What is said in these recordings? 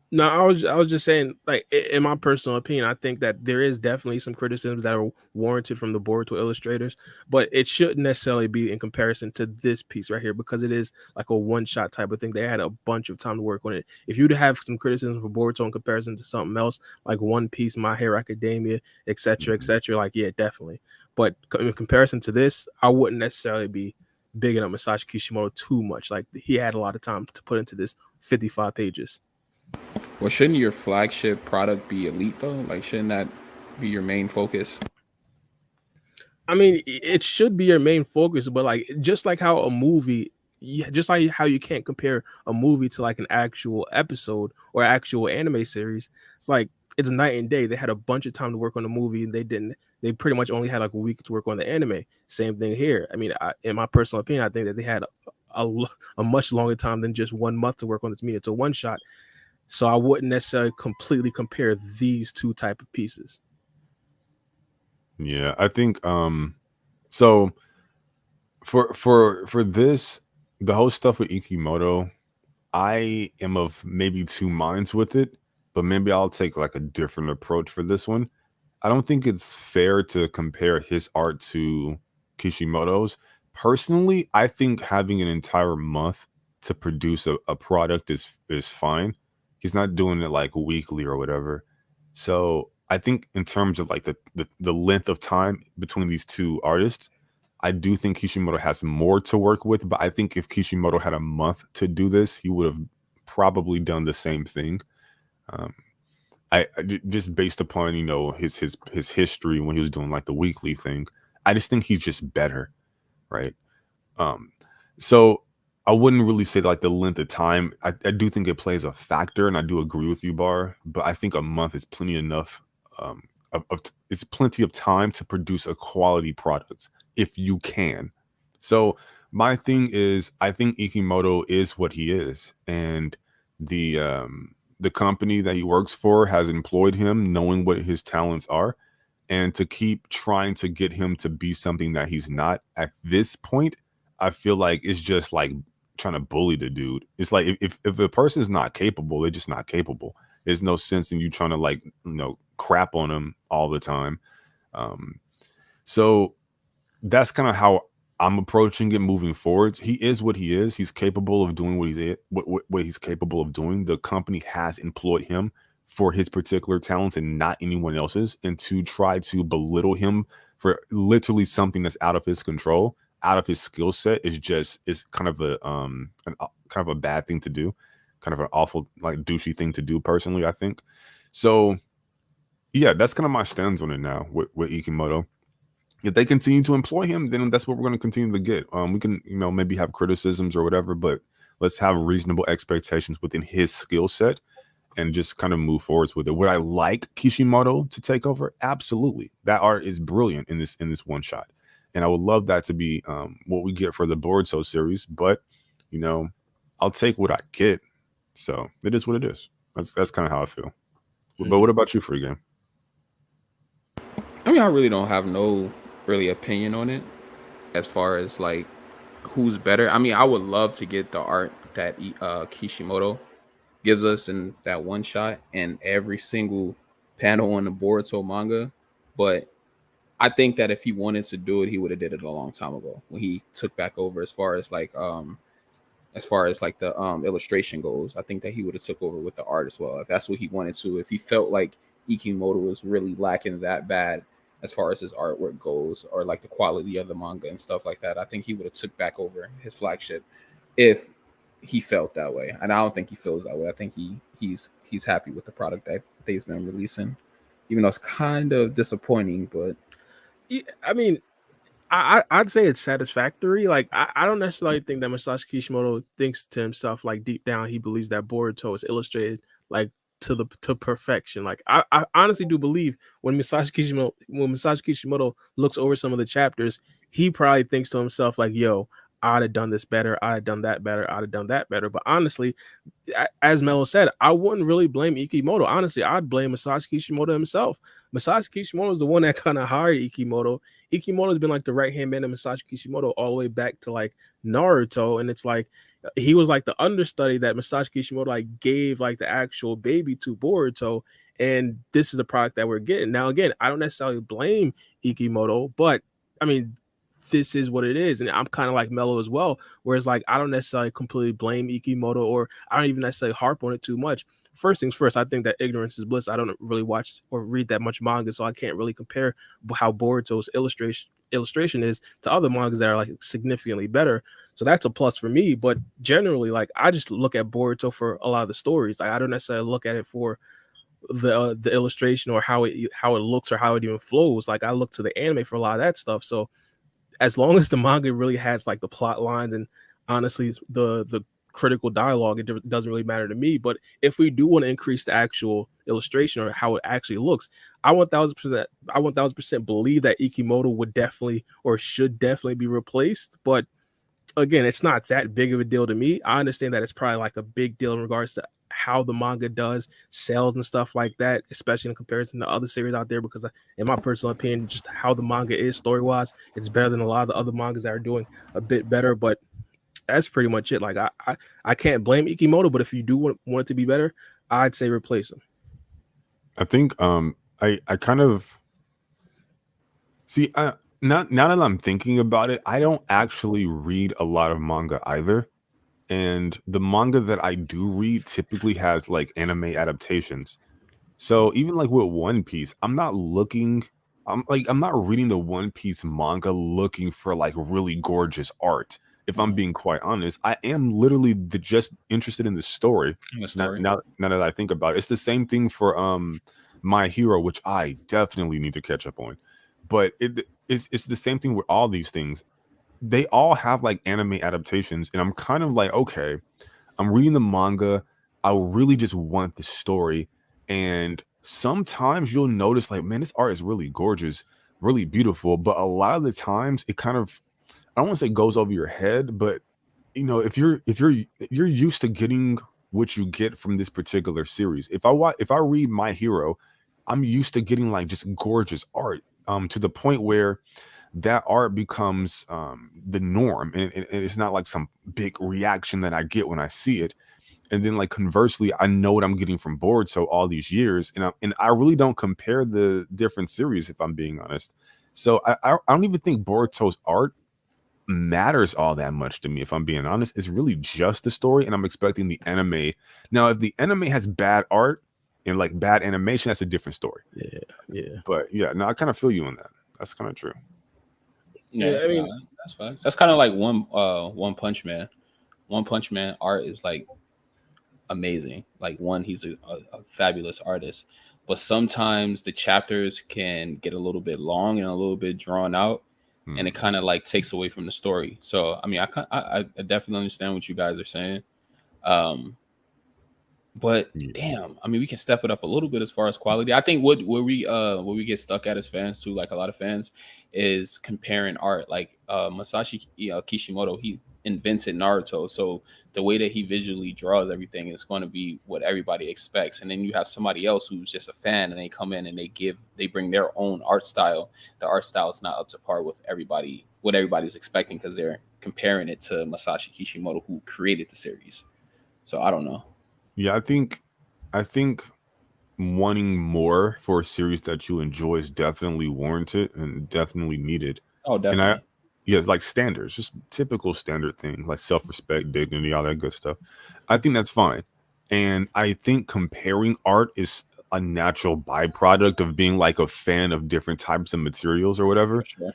No, I was just saying, like in my personal opinion, I think that there is definitely some criticisms that are warranted from the Boruto illustrators, but it shouldn't necessarily be in comparison to this piece right here because it is like a one shot type of thing. They had a bunch of time to work on it. If you'd have some criticism for Boruto in comparison to something else like One Piece, My Hero Academia, Mhm. etc., like yeah, definitely. But in comparison to this, I wouldn't necessarily be bigging up Masashi Kishimoto too much. Like he had a lot of time to put into this 55 pages. Well, shouldn't your flagship product be Elite though? Like, shouldn't that be your main focus? I mean, it should be your main focus, but like just like how a movie, yeah, just like how you can't compare a movie to like an actual episode or actual anime series. It's like it's night and day. They had a bunch of time to work on the movie, and they didn't. They pretty much only had like a week to work on the anime. Same thing here. I mean, in my personal opinion, I think that they had a much longer time than just 1 month to work on this media to one shot. So I wouldn't necessarily completely compare these two type of pieces. Yeah, I think so for this, the whole stuff with Ikimoto, I am of maybe two minds with it, but maybe I'll take like a different approach for this one. I don't think it's fair to compare his art to Kishimoto's. Personally, I think having an entire month to produce a product is fine. He's not doing it like weekly or whatever. So I think in terms of like the length of time between these two artists, I do think Kishimoto has more to work with, but I think if Kishimoto had a month to do this, he would have probably done the same thing. Um, just based upon his history when he was doing like the weekly thing, I just think he's just better, right? Um, so I wouldn't really say like the length of time. I do think it plays a factor, and I do agree with you, Bar. But I think a month is plenty enough. Um, it's plenty of time to produce a quality product if you can. So my thing is, I think Ikimoto is what he is, and the um, the company that he works for has employed him, knowing what his talents are, and to keep trying to get him to be something that he's not at this point, I feel like it's just like trying to bully the dude. It's like if a person's not capable, they're just not capable. There's no sense in you trying to like crap on them all the time. Um, so that's kind of how I'm approaching it moving forwards. He is what he is. He's capable of doing what he's capable of doing. The company has employed him for his particular talents and not anyone else's, and to try to belittle him for literally something that's out of his control, out of his skill set, is kind of kind of a bad thing to do, kind of an awful like douchey thing to do. Personally, I think so. Yeah, that's kind of my stance on it now with Ikimoto. If they continue to employ him, then that's what we're going to continue to get. We can, maybe have criticisms or whatever, but let's have reasonable expectations within his skill set and just kind of move forwards with it. Would I like Kishimoto to take over? Absolutely. That art is brilliant in this one shot, and I would love that to be what we get for the Boruto series. But you know, I'll take what I get. So it is what it is. That's kind of how I feel. But what Mhm. about you, Free Game? I mean, I really don't have no really opinion on it as far as like who's better. I mean, I would love to get the art that Kishimoto gives us in that one shot and every single panel on the Boruto manga, but I think that if he wanted to do it, he would have did it a long time ago when he took back over as far as like the illustration goes. I think that he would have took over with the art as well if that's what he wanted to. If he felt like Ikimoto was really lacking that bad as far as his artwork goes, or like the quality of the manga and stuff like that, I think he would have took back over his flagship if he felt that way. And I don't think he feels that way. I think he's happy with the product that he's been releasing, even though it's kind of disappointing. But Yeah, I mean, I'd say it's satisfactory. Like I don't necessarily think that Masashi Kishimoto thinks to himself like deep down he believes that Boruto is illustrated like to perfection. Like I honestly do believe when Masashi Kishimoto looks over some of the chapters, he probably thinks to himself like, "Yo, I'd have done this better. I'd have done that better. I'd have done that better." But honestly, as Mello said, I wouldn't really blame Ikimoto. Honestly, I'd blame Masashi Kishimoto himself Masashi Kishimoto is the one that kind of hired Ikimoto. Ikimoto's been like the right hand man of Masashi Kishimoto all the way back to like Naruto, and it's like he was like the understudy that Masashi Kishimoto like gave like the actual baby to Boruto, and this is the product that we're getting now. Again, I don't necessarily blame Ikimoto, but I mean, this is what it is, and I'm kind of like Mello as well. Whereas like I don't necessarily completely blame Ikimoto, or I don't even necessarily harp on it too much. First things first, I think that ignorance is bliss. I don't really watch or read that much manga, so I can't really compare how Boruto's illustration is to other mangas that are like significantly better. So that's a plus for me. But generally, like I just look at Boruto for a lot of the stories. Like I don't necessarily look at it for the illustration or how it looks or how it even flows. Like I look to the anime for a lot of that stuff. So as long as the manga really has like the plot lines and honestly the critical dialogue, it doesn't really matter to me. But if we do want to increase the actual illustration or how it actually looks, I 1000% believe that Ikimoto would definitely or should definitely be replaced. But again, it's not that big of a deal to me. I understand that it's probably like a big deal in regards to how the manga does sales and stuff like that, especially in comparison to other series out there. Because in my personal opinion, just how the manga is story wise, it's better than a lot of the other mangas that are doing a bit better. But that's pretty much it. Like I can't blame Ikimoto, but if you do want it to be better, I'd say replace him. I think I kind of see now that I'm thinking about it, I don't actually read a lot of manga either. And the manga that I do read typically has like anime adaptations. So even like with One Piece, I'm not reading the One Piece manga looking for like really gorgeous art. If I'm being quite honest, I am literally just interested in the story. In the Now, story. now that I think about it, it's the same thing for My Hero, which I definitely need to catch up on. But it's the same thing with all these things. They all have like anime adaptations, and I'm kind of like, okay, I'm reading the manga. I really just want the story. And sometimes you'll notice, like, man, this art is really gorgeous, really beautiful. But a lot of the times it kind of, I don't want to say goes over your head, but if you're used to getting what you get from this particular series. If I read My Hero, I'm used to getting like just gorgeous art. To the point where that art becomes the norm, and it's not like some big reaction that I get when I see it. And then like conversely, I know what I'm getting from Boruto all these years, and I really don't compare the different series if I'm being honest. So I don't even think Boruto's art matters all that much to me if I'm being honest. It's really just the story, and I'm expecting the anime. Now, if the anime has bad art and like bad animation, that's a different story. Yeah. But yeah, no, I kind of feel you on that. That's kind of true. Yeah, I mean, that's facts. That's kind of like One Punch Man. One Punch Man art is like amazing. Like he's a fabulous artist, but sometimes the chapters can get a little bit long and a little bit drawn out, and it kind of like takes away from the story. So I mean, I definitely understand what you guys are saying. Um, But Yeah. damn, I mean, we can step it up a little bit as far as quality. I think where we get stuck at as fans too, like a lot of fans, is comparing art. Like Masashi Kishimoto, he invented Naruto, so the way that he visually draws everything is going to be what everybody expects. And then you have somebody else who's just a fan, and they come in and they bring their own art style. The art style is not up to par with what everybody's expecting because they're comparing it to Masashi Kishimoto, who created the series. So I don't know. Yeah, I think wanting more for a series that you enjoy is definitely warranted and definitely needed. Oh, And I definitely. yeah, it's like standards, just typical standard things like self-respect, dignity, all that good stuff. I think that's fine. And I think comparing art is a natural byproduct of being like a fan of different types of materials or For whatever. sure.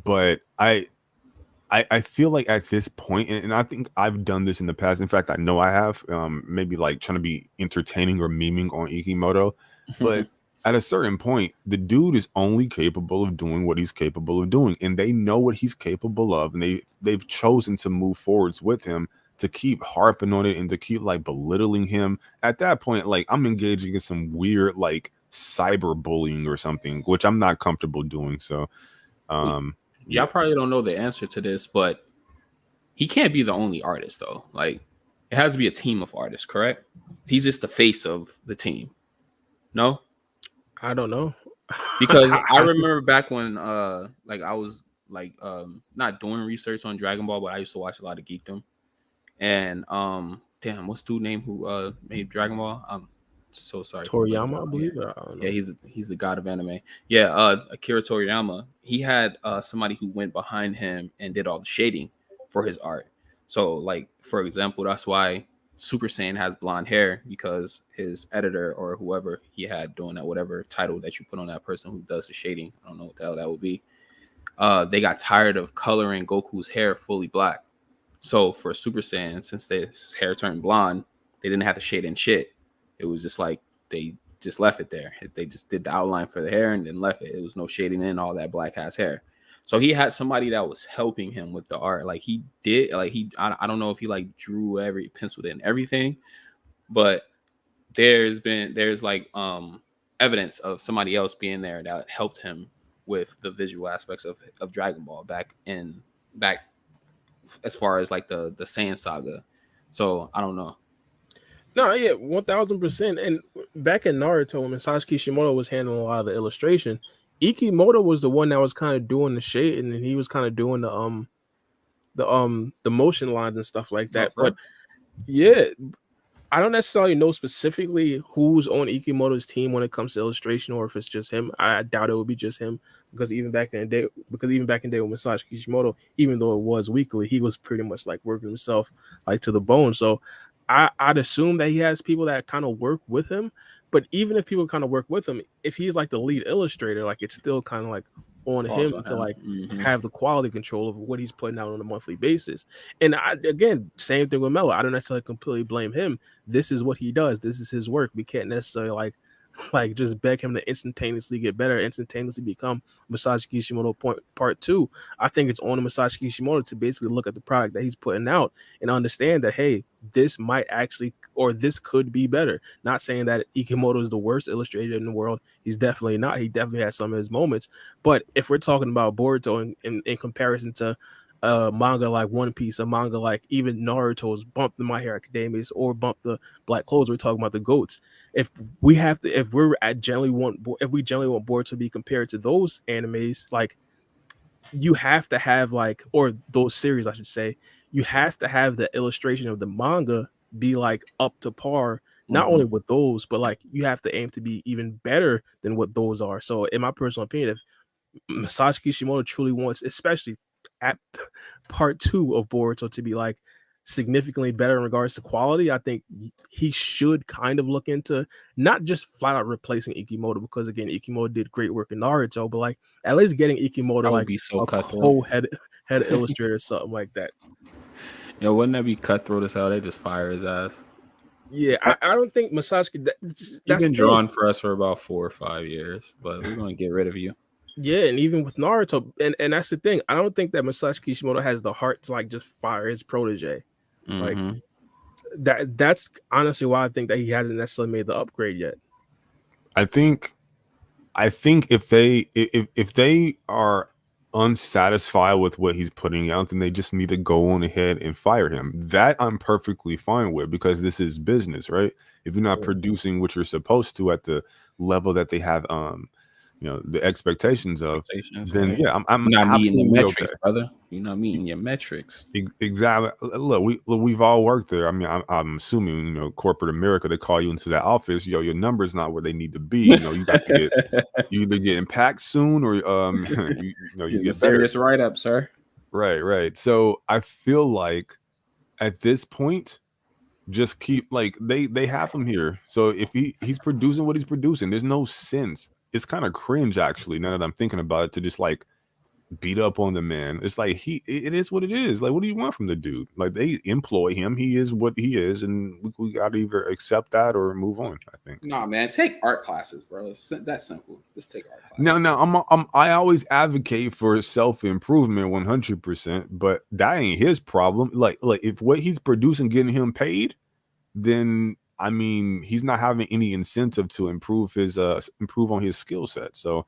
But I feel like at this point, and I think I've done this in the past. In fact, I know I have, maybe like trying to be entertaining or memeing on Ikimoto. But at a certain point, the dude is only capable of doing what he's capable of doing, and they know what he's capable of, and they've chosen to move forwards with him. To keep harping on it and to keep like belittling him, at that point, like I'm engaging in some weird like cyber bullying or something, which I'm not comfortable doing. So, Well, yeah. y'all probably don't know the answer to this, but he can't be the only artist though. Like it has to be a team of artists, correct? He's just the face of the team. No? I don't know. because I remember back when like I was like not doing research on Dragon Ball, but I used to watch a lot of Geekdom. And damn, what's dude name who made Dragon Ball? I'm so sorry for blanking Toriyama, out I here. believe. I don't Yeah, know. he's the god of anime. Yeah, Akira Toriyama. He had somebody who went behind him and did all the shading for his art. So, like for example, that's why Super Saiyan has blonde hair, because his editor or whoever he had doing that, whatever title that you put on that person who does the shading, I don't know what the hell that would be. They got tired of coloring Goku's hair fully black. So for Super Saiyan, since his hair turned blonde, they didn't have to shade in shit. It was just like they just left it there. They just did the outline for the hair and then left it. It was no shading in all that black ass hair. So he had somebody that was helping him with the art. Like he did, like I don't know if he like drew every penciled in everything, but there's like evidence of somebody else being there that helped him with the visual aspects of Dragon Ball back as far as like the Saiyan saga. So I don't know. No, yeah, 1000%. And back in Naruto, when Masashi Kishimoto was handling a lot of the illustration, Ikimoto was the one that was kind of doing the shading, and he was kind of doing the motion lines and stuff like Oh, that. for But real? yeah, I don't necessarily know specifically who's on Ikimoto's team when it comes to illustration, or if it's just him. I doubt it would be just him, because even back in the day with Masashi Kishimoto, even though it was weekly, he was pretty much like working himself like to the bone. So I'd assume that he has people that kind of work with him. But even if people kind of work with him, if he's like the lead illustrator, like it's still kind of like on Falls him on to him. like Hmm. have the quality control of what he's putting out on a monthly basis. And again, same thing with Mello. I don't necessarily completely blame him. This is what he does. This is his work. We can't necessarily like just beg him to instantaneously get better, instantaneously become Masashi Kishimoto part two. I think it's on Masashi Kishimoto to basically look at the product that he's putting out and understand that, hey, this might actually, or this could be better. Not saying that Ikimoto is the worst illustrator in the world. He's definitely not. He definitely has some of his moments. But if we're talking about Boruto in comparison to manga like One Piece, a manga like even Naruto's Bump the My Hero Academias or Bump the Black Clothes, we're talking about the goats. If if we generally want Boruto to be compared to those animes, like you have to have like, or those series I should say, you have to have the illustration of the manga be like up to par, not Hmm. only with those, but like you have to aim to be even better than what those are. So in my personal opinion, if Masashi Kishimoto truly wants, especially at part two of Boruto, to be like significantly better in regards to quality, I think he should kind of look into not just flat out replacing Ikimoto, because again, Ikimoto did great work in Naruto, but like at least getting Ikimoto That would like be so a cutthroat. head illustrator or something like that. Yo, wouldn't that be cutthroat as hell? They just fire his ass. Yeah, I, I don't think Masashi. You've That's been the thing. drawing for us for about 4 or 5 years, but we're gonna get rid of you. Yeah, and even with Naruto, and that's the thing. I don't think that Masashi Kishimoto has the heart to like just fire his protege. Like Hmm. that's honestly why I think that he hasn't necessarily made the upgrade yet. I think I think if they are unsatisfied with what he's putting out, then they just need to go on ahead and fire him. That I'm perfectly fine with, because this is business, right? If you're not Yeah. producing what you're supposed to at the level that they have, the expectations of, Expectations, then right? yeah, I'm You're not meeting your absolutely okay. metrics, brother. You're not meeting your metrics. Exactly. Look, we've all worked there. I mean, I'm assuming, corporate America, they call you into that office. Your numbers not where they need to be. You got to get, you either get impact soon, or you Getting a get better. serious write up, sir. Right, right. So I feel like at this point, just keep, like, they have him here. So if he's producing what he's producing, there's no sense. It's kind of cringe, actually, now that I'm thinking about it, to just like beat up on the man. It's like, it is what it is. Like, what do you want from the dude? Like, they employ him. He is what he is, and we got to either accept that or move on, I think. Nah, man, take art classes, bro. It's that simple. Just take art No, classes. no, I always advocate for self improvement 100%, but that ain't his problem. Like if what he's producing getting him paid, then I mean he's not having any incentive to improve on his skill set. So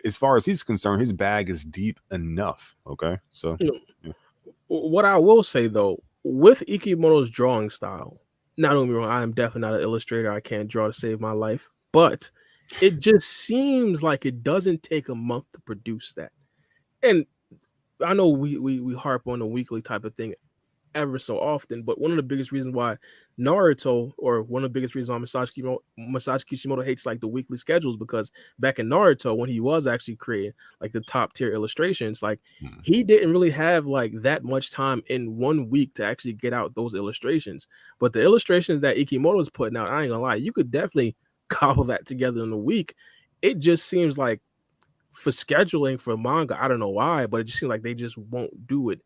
as far as he's concerned, his bag is deep enough. Okay, so You know, yeah. what I will say though, with Ikimoto's drawing style, not only wrong, I am definitely not an illustrator. I can't draw to save my life, but It just seems like it doesn't take a month to produce that. And I know we harp on the weekly type of thing ever so often, but one of the biggest reasons why Naruto, or one of the biggest reasons why Masashi Kishimoto hates like the weekly schedules, because back in Naruto, when he was actually creating like the top tier illustrations, like Hmm. he didn't really have like that much time in 1 week to actually get out those illustrations. But the illustrations that Ikimoto is putting out, I ain't gonna lie, you could definitely cobble that together in a week. It just seems like for scheduling for manga, I don't know why, but it just seems like they just won't do it.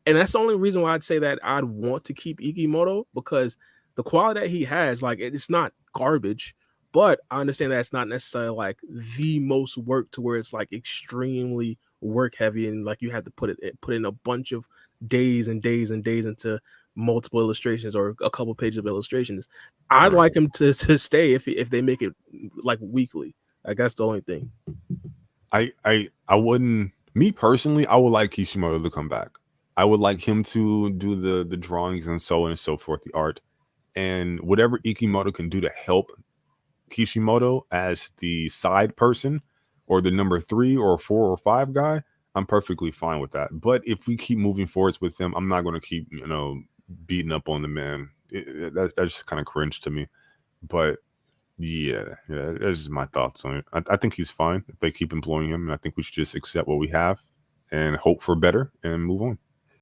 And that's the only reason why I'd say that I'd want to keep Ikimoto, because the quality that he has, like it's not garbage, but I understand that it's not necessarily like the most work to where it's like extremely work heavy and like you have to put in a bunch of days and days and days into multiple illustrations or a couple pages of illustrations. I'd Right. like him to stay if they make it like weekly. Like that's the only thing. I wouldn't, me personally, I would like Kishimoto to come back. I would like him to do the drawings and so on and so forth, the art, and whatever Ikimoto can do to help Kishimoto as the side person or the number 3 or 4 or 5 guy. I'm perfectly fine with that. But if we keep moving forwards with him, I'm not going to keep beating up on the man. That's just kind of cringe to me. But yeah, that's just my thoughts on it. I think he's fine if they keep employing him, and I think we should just accept what we have and hope for better and move on.